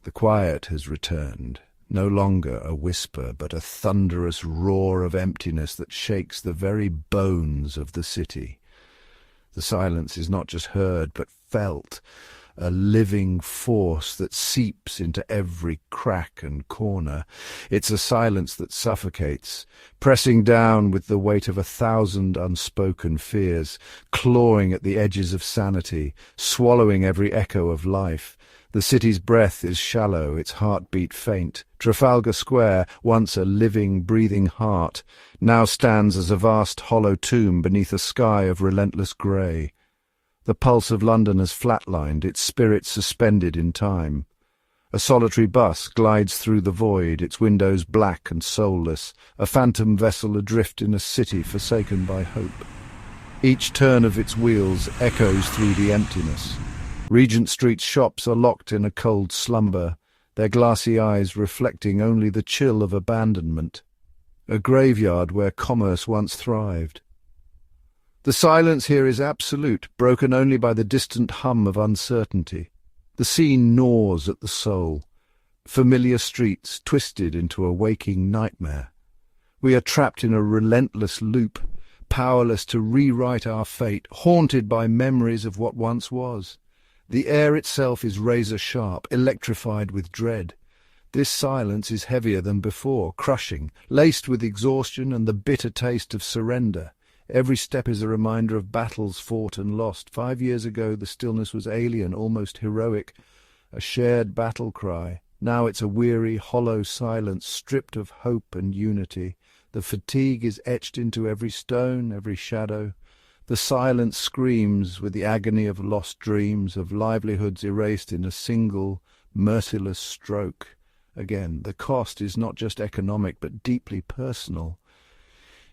The quiet has returned, no longer a whisper, but a thunderous roar of emptiness that shakes the very bones of the city. The silence is not just heard, but felt, a living force that seeps into every crack and corner. It's a silence that suffocates, pressing down with the weight of 1,000 unspoken fears, clawing at the edges of sanity, swallowing every echo of life. The city's breath is shallow, its heartbeat faint. Trafalgar Square, once a living, breathing heart, now stands as a vast hollow tomb beneath a sky of relentless grey. The pulse of London has flatlined, its spirit suspended in time. A solitary bus glides through the void, its windows black and soulless, a phantom vessel adrift in a city forsaken by hope. Each turn of its wheels echoes through the emptiness. Regent Street's shops are locked in a cold slumber, their glassy eyes reflecting only the chill of abandonment. A graveyard where commerce once thrived. The silence here is absolute, broken only by the distant hum of uncertainty. The scene gnaws at the soul. Familiar streets twisted into a waking nightmare. We are trapped in a relentless loop, powerless to rewrite our fate, haunted by memories of what once was. The air itself is razor-sharp, electrified with dread. This silence is heavier than before, crushing, laced with exhaustion and the bitter taste of surrender. Every step is a reminder of battles fought and lost. 5 years ago the stillness was alien, almost heroic, a shared battle cry. Now it's a weary, hollow silence, stripped of hope and unity. The fatigue is etched into every stone, every shadow. The silence screams with the agony of lost dreams, of livelihoods erased in a single, merciless stroke. Again, the cost is not just economic, but deeply personal.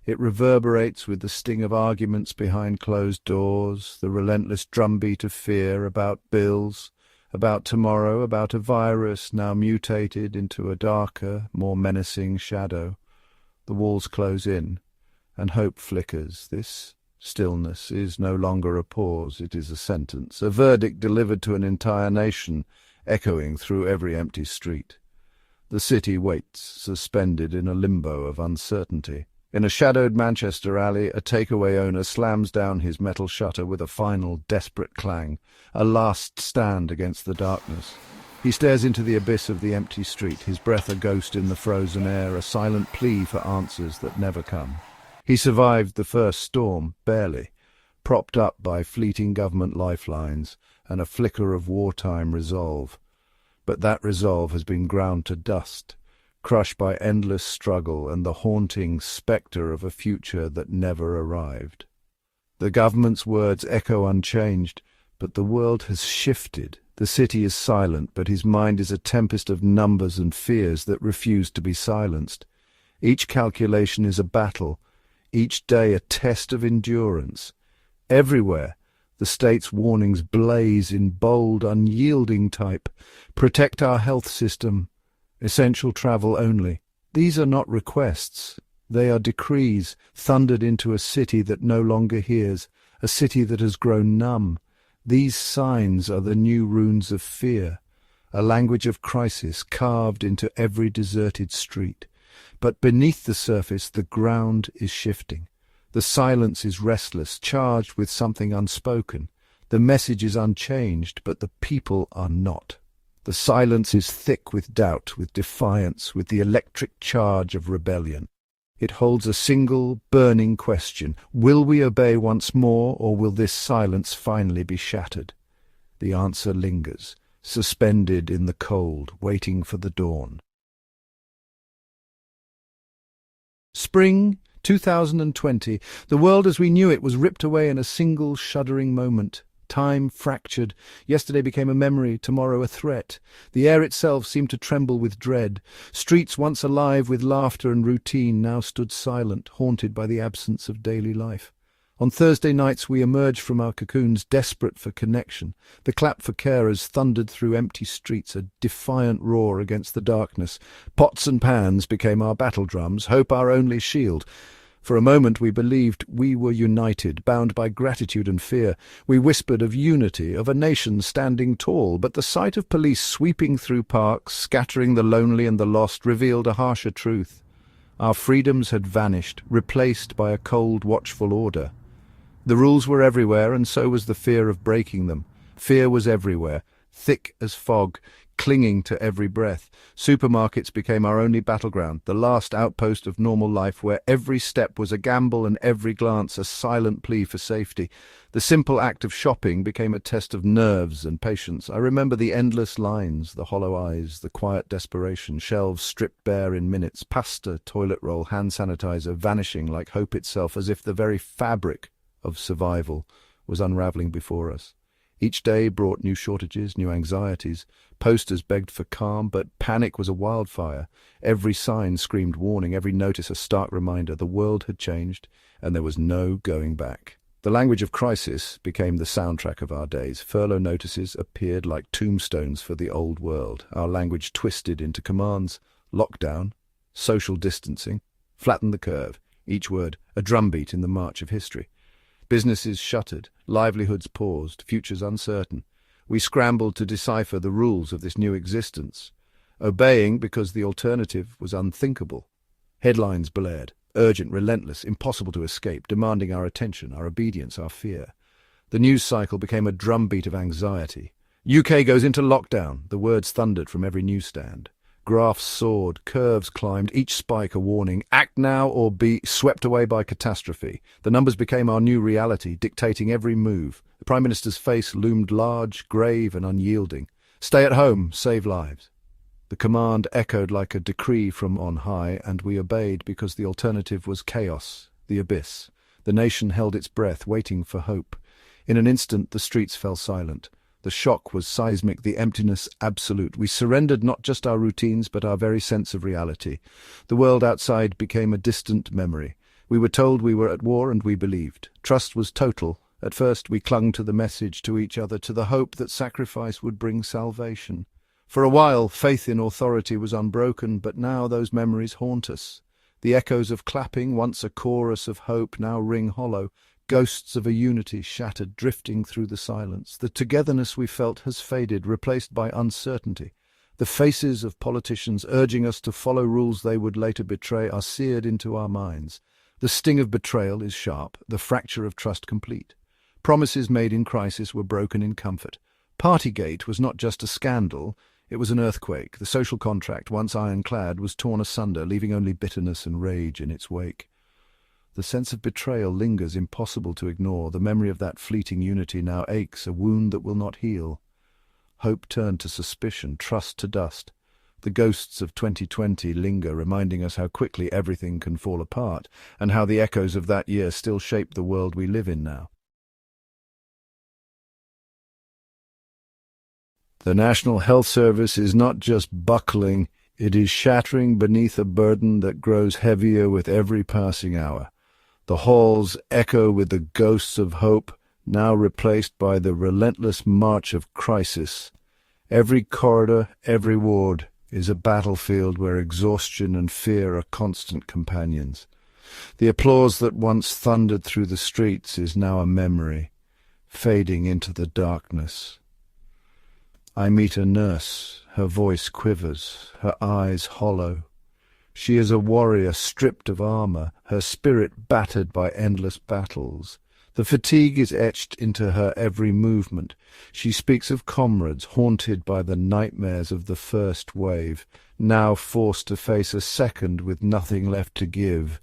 It reverberates with the sting of arguments behind closed doors, the relentless drumbeat of fear about bills, about tomorrow, about a virus now mutated into a darker, more menacing shadow. The walls close in, and hope flickers. This stillness is no longer a pause, it is a sentence, a verdict delivered to an entire nation, echoing through every empty street. The city waits, suspended in a limbo of uncertainty. In a shadowed Manchester alley, a takeaway owner slams down his metal shutter with a final, desperate clang, a last stand against the darkness. He stares into the abyss of the empty street, his breath a ghost in the frozen air, a silent plea for answers that never come. He survived the first storm, barely, propped up by fleeting government lifelines and a flicker of wartime resolve. But that resolve has been ground to dust, crushed by endless struggle and the haunting spectre of a future that never arrived. The government's words echo unchanged, but the world has shifted. The city is silent, but his mind is a tempest of numbers and fears that refuse to be silenced. Each calculation is a battle, each day a test of endurance. Everywhere, the state's warnings blaze in bold, unyielding type. Protect our health system. Essential travel only. These are not requests. They are decrees, thundered into a city that no longer hears, a city that has grown numb. These signs are the new runes of fear, a language of crisis carved into every deserted street. But beneath the surface, the ground is shifting. The silence is restless, charged with something unspoken. The message is unchanged, but the people are not. The silence is thick with doubt, with defiance, with the electric charge of rebellion. It holds a single, burning question. Will we obey once more, or will this silence finally be shattered? The answer lingers, suspended in the cold, waiting for the dawn. Spring 2020. The world as we knew it was ripped away in a single shuddering moment. Time fractured. Yesterday became a memory, tomorrow a threat. The air itself seemed to tremble with dread. Streets once alive with laughter and routine now stood silent, haunted by the absence of daily life. On Thursday nights we emerged from our cocoons desperate for connection. The clap for carers thundered through empty streets, a defiant roar against the darkness. Pots and pans became our battle drums, hope our only shield. For a moment we believed we were united, bound by gratitude and fear. We whispered of unity, of a nation standing tall, but the sight of police sweeping through parks, scattering the lonely and the lost, revealed a harsher truth. Our freedoms had vanished, replaced by a cold, watchful order. The rules were everywhere, and so was the fear of breaking them. Fear was everywhere, thick as fog, clinging to every breath. Supermarkets became our only battleground, the last outpost of normal life, where every step was a gamble and every glance a silent plea for safety. The simple act of shopping became a test of nerves and patience. I remember the endless lines, the hollow eyes, the quiet desperation, shelves stripped bare in minutes, pasta, toilet roll, hand sanitizer, vanishing like hope itself, as if the very fabric of survival was unraveling before us. Each day brought new shortages, new anxieties. Posters begged for calm, but panic was a wildfire. Every sign screamed warning, every notice a stark reminder. The world had changed, and there was no going back. The language of crisis became the soundtrack of our days. Furlough notices appeared like tombstones for the old world. Our language twisted into commands. Lockdown, social distancing, flatten the curve. Each word a drumbeat in the march of history. Businesses shuttered, livelihoods paused, futures uncertain. We scrambled to decipher the rules of this new existence, obeying because the alternative was unthinkable. Headlines blared, urgent, relentless, impossible to escape, demanding our attention, our obedience, our fear. The news cycle became a drumbeat of anxiety. UK goes into lockdown, the words thundered from every newsstand. Graphs soared, curves climbed, each spike a warning. Act now or be swept away by catastrophe. The numbers became our new reality, dictating every move. The Prime Minister's face loomed large, grave and unyielding. Stay at home, save lives. The command echoed like a decree from on high, and we obeyed because the alternative was chaos, the abyss. The nation held its breath, waiting for hope. In an instant the streets fell silent. The shock was seismic, the emptiness absolute. We surrendered not just our routines, but our very sense of reality. The world outside became a distant memory. We were told we were at war, and we believed. Trust was total. At first we clung to the message, to each other, to the hope that sacrifice would bring salvation. For a while, faith in authority was unbroken, but now those memories haunt us. The echoes of clapping, once a chorus of hope, now ring hollow. Ghosts of a unity shattered, drifting through the silence. The togetherness we felt has faded, replaced by uncertainty. The faces of politicians urging us to follow rules they would later betray are seared into our minds. The sting of betrayal is sharp, the fracture of trust complete. Promises made in crisis were broken in comfort. Partygate was not just a scandal, it was an earthquake. The social contract, once ironclad, was torn asunder, leaving only bitterness and rage in its wake. The sense of betrayal lingers, impossible to ignore. The memory of that fleeting unity now aches, a wound that will not heal. Hope turned to suspicion, trust to dust. The ghosts of 2020 linger, reminding us how quickly everything can fall apart, and how the echoes of that year still shape the world we live in now. The National Health Service is not just buckling, it is shattering beneath a burden that grows heavier with every passing hour. The halls echo with the ghosts of hope, now replaced by the relentless march of crisis. Every corridor, every ward, is a battlefield where exhaustion and fear are constant companions. The applause that once thundered through the streets is now a memory, fading into the darkness. I meet a nurse. Her voice quivers, her eyes hollow. She is a warrior stripped of armor, her spirit battered by endless battles. The fatigue is etched into her every movement. She speaks of comrades haunted by the nightmares of the first wave, now forced to face a second with nothing left to give.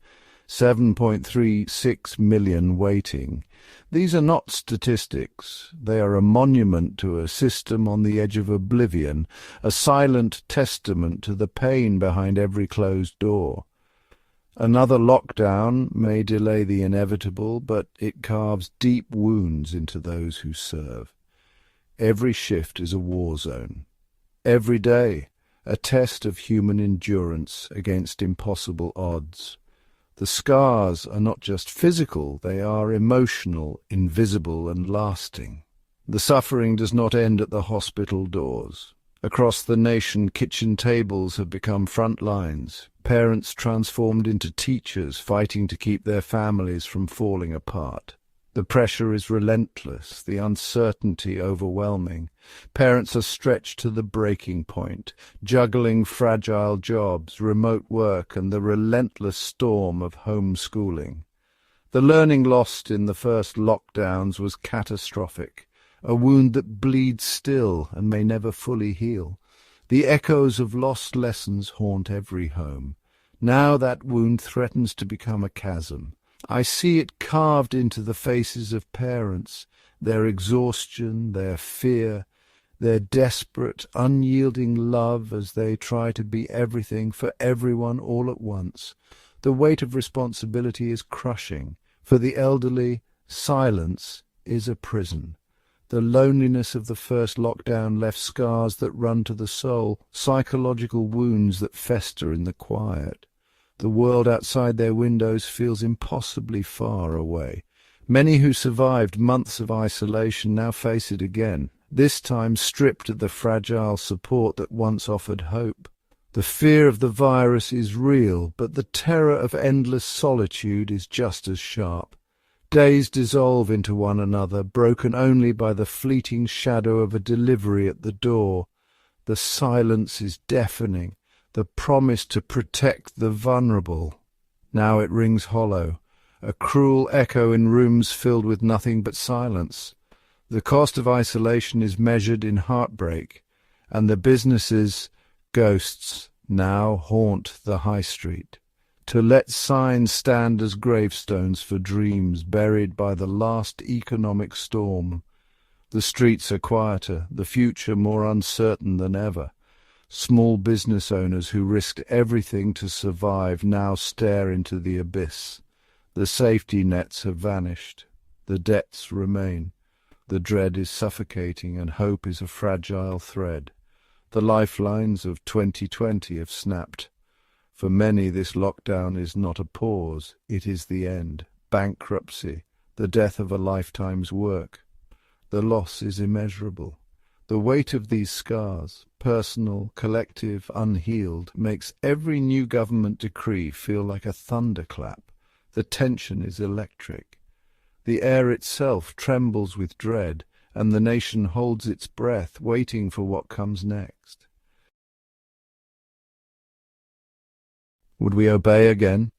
7.36 million waiting. These are not statistics. They are a monument to a system on the edge of oblivion, a silent testament to the pain behind every closed door. Another lockdown may delay the inevitable, but it carves deep wounds into those who serve. Every shift is a war zone. Every day, a test of human endurance against impossible odds. The scars are not just physical, they are emotional, invisible and lasting. The suffering does not end at the hospital doors. Across the nation, kitchen tables have become front lines, parents transformed into teachers fighting to keep their families from falling apart. The pressure is relentless, the uncertainty overwhelming. Parents are stretched to the breaking point, juggling fragile jobs, remote work, and the relentless storm of homeschooling. The learning lost in the first lockdowns was catastrophic, a wound that bleeds still and may never fully heal. The echoes of lost lessons haunt every home. Now that wound threatens to become a chasm. I see it carved into the faces of parents, their exhaustion, their fear, their desperate, unyielding love as they try to be everything for everyone all at once. The weight of responsibility is crushing. For the elderly, silence is a prison. The loneliness of the first lockdown left scars that run to the soul, psychological wounds that fester in the quiet. The world outside their windows feels impossibly far away. Many who survived months of isolation now face it again, this time stripped of the fragile support that once offered hope. The fear of the virus is real, but the terror of endless solitude is just as sharp. Days dissolve into one another, broken only by the fleeting shadow of a delivery at the door. The silence is deafening, the promise to protect the vulnerable. Now it rings hollow, a cruel echo in rooms filled with nothing but silence. The cost of isolation is measured in heartbreak, and the businesses, ghosts, now haunt the high street. To let signs stand as gravestones for dreams buried by the last economic storm. The streets are quieter, the future more uncertain than ever. Small business owners who risked everything to survive now stare into the abyss. The safety nets have vanished. The debts remain. The dread is suffocating and hope is a fragile thread. The lifelines of 2020 have snapped. For many, this lockdown is not a pause, it is the end. Bankruptcy, the death of a lifetime's work. The loss is immeasurable. The weight of these scars, personal, collective, unhealed, makes every new government decree feel like a thunderclap. The tension is electric. The air itself trembles with dread, and the nation holds its breath, waiting for what comes next. Would we obey again?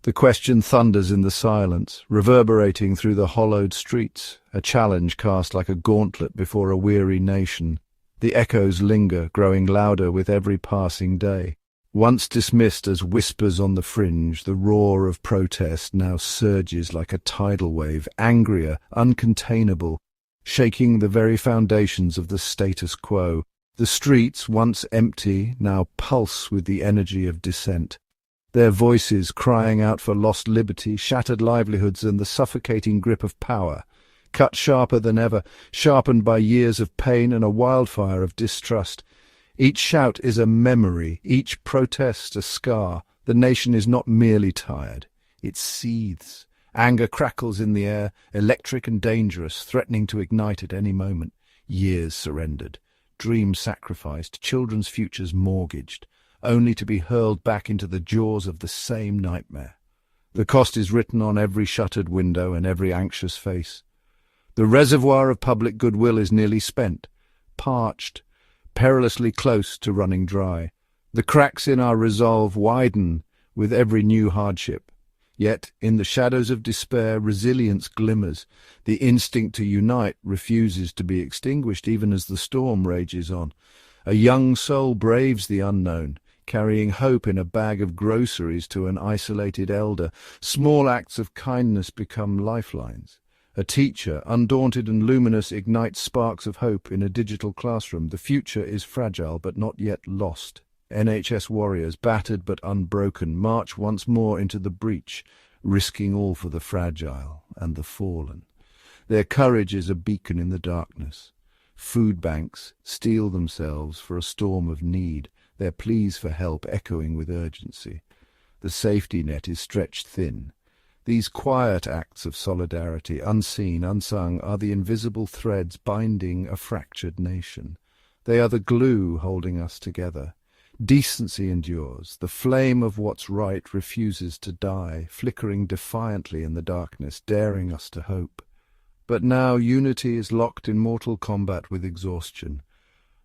The question thunders in the silence, reverberating through the hollowed streets, a challenge cast like a gauntlet before a weary nation. The echoes linger, growing louder with every passing day. Once dismissed as whispers on the fringe, the roar of protest now surges like a tidal wave, angrier, uncontainable, shaking the very foundations of the status quo. The streets, once empty, now pulse with the energy of dissent. Their voices crying out for lost liberty, shattered livelihoods, and the suffocating grip of power, cut sharper than ever, sharpened by years of pain and a wildfire of distrust. Each shout is a memory, each protest a scar. The nation is not merely tired, it seethes. Anger crackles in the air, electric and dangerous, threatening to ignite at any moment. Years surrendered, dreams sacrificed, children's futures mortgaged, only to be hurled back into the jaws of the same nightmare. The cost is written on every shuttered window and every anxious face. The reservoir of public goodwill is nearly spent, parched, perilously close to running dry. The cracks in our resolve widen with every new hardship. Yet, in the shadows of despair, resilience glimmers. The instinct to unite refuses to be extinguished even as the storm rages on. A young soul braves the unknown, carrying hope in a bag of groceries to an isolated elder. Small acts of kindness become lifelines. A teacher, undaunted and luminous, ignites sparks of hope in a digital classroom. The future is fragile but not yet lost. NHS warriors, battered but unbroken, march once more into the breach, risking all for the fragile and the fallen. Their courage is a beacon in the darkness. Food banks steel themselves for a storm of need, their pleas for help echoing with urgency. The safety net is stretched thin. These quiet acts of solidarity, unseen, unsung, are the invisible threads binding a fractured nation. They are the glue holding us together. Decency endures. The flame of what's right refuses to die, flickering defiantly in the darkness, daring us to hope. But now unity is locked in mortal combat with exhaustion,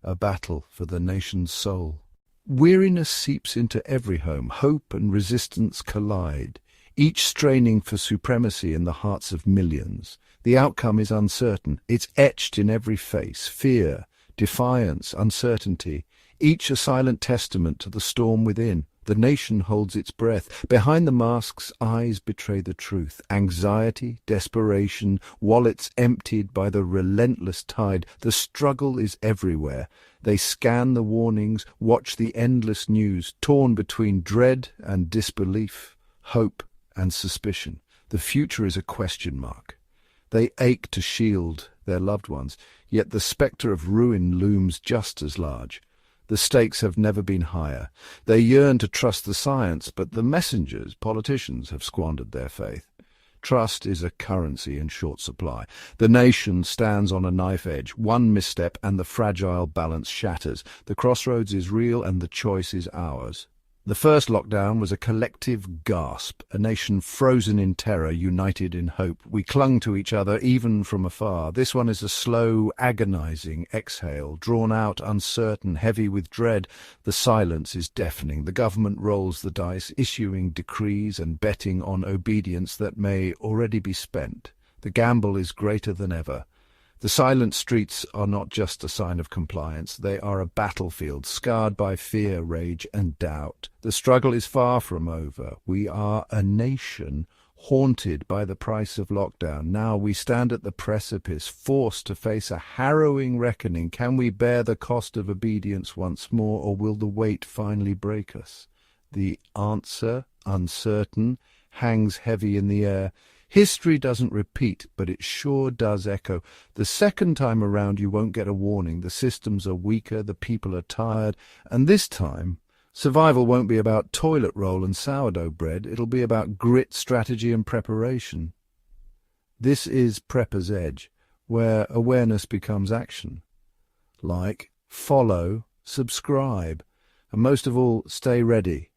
a battle for the nation's soul. Weariness seeps into every home. Hope and resistance collide, each straining for supremacy in the hearts of millions. The outcome is uncertain. It's etched in every face. Fear, defiance, uncertainty, each a silent testament to the storm within. The nation holds its breath. Behind the masks, eyes betray the truth. Anxiety, desperation, wallets emptied by the relentless tide. The struggle is everywhere. They scan the warnings, watch the endless news, torn between dread and disbelief, hope and suspicion. The future is a question mark. They ache to shield their loved ones, yet the spectre of ruin looms just as large. The stakes have never been higher. They yearn to trust the science, but the messengers, politicians, have squandered their faith. Trust is a currency in short supply. The nation stands on a knife edge. One misstep and the fragile balance shatters. The crossroads is real and the choice is ours. The first lockdown was a collective gasp, a nation frozen in terror, united in hope. We clung to each other even from afar. This one is a slow, agonizing exhale, drawn out, uncertain, heavy with dread. The silence is deafening. The government rolls the dice, issuing decrees and betting on obedience that may already be spent. The gamble is greater than ever. The silent streets are not just a sign of compliance. They are a battlefield, scarred by fear, rage, and doubt. The struggle is far from over. We are a nation haunted by the price of lockdown. Now we stand at the precipice, forced to face a harrowing reckoning. Can we bear the cost of obedience once more, or will the weight finally break us? The answer, uncertain, hangs heavy in the air. History doesn't repeat, but it sure does echo. The second time around you won't get a warning. The systems are weaker, the people are tired, and this time survival won't be about toilet roll and sourdough bread. It'll be about grit, strategy, and preparation. This is Prepper's Edge, where awareness becomes action. Like, follow, subscribe, and most of all, stay ready.